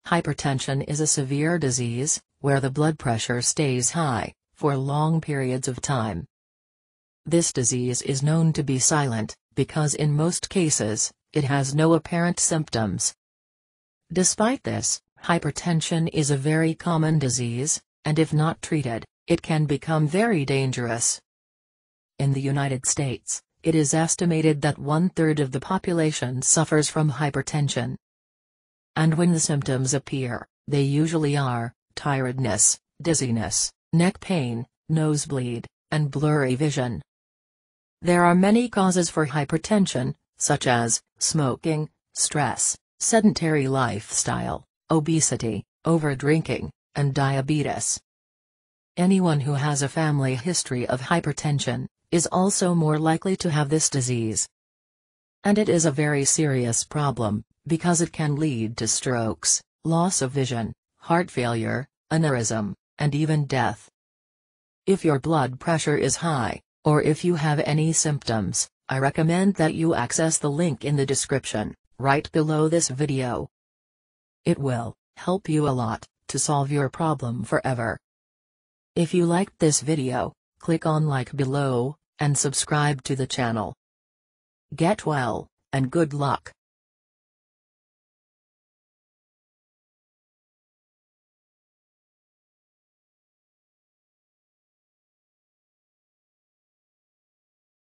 Hypertension is a severe disease, where the blood pressure stays high, for long periods of time. This disease is known to be silent, because in most cases, it has no apparent symptoms. Despite this, hypertension is a very common disease, and if not treated, it can become very dangerous. In the United States, it is estimated that 1/3 of the population suffers from hypertension. And when the symptoms appear, they usually are tiredness, dizziness, neck pain, nosebleed, and blurry vision. There are many causes for hypertension, such as smoking, stress, sedentary lifestyle, obesity, overdrinking, and diabetes. Anyone who has a family history of hypertension is also more likely to have this disease. And it is a very serious problem, because it can lead to strokes, loss of vision, heart failure, aneurysm, and even death. If your blood pressure is high, or if you have any symptoms, I recommend that you access the link in the description, right below this video. It will help you a lot to solve your problem forever. If you liked this video, click on like below, and subscribe to the channel. Get well, and good luck.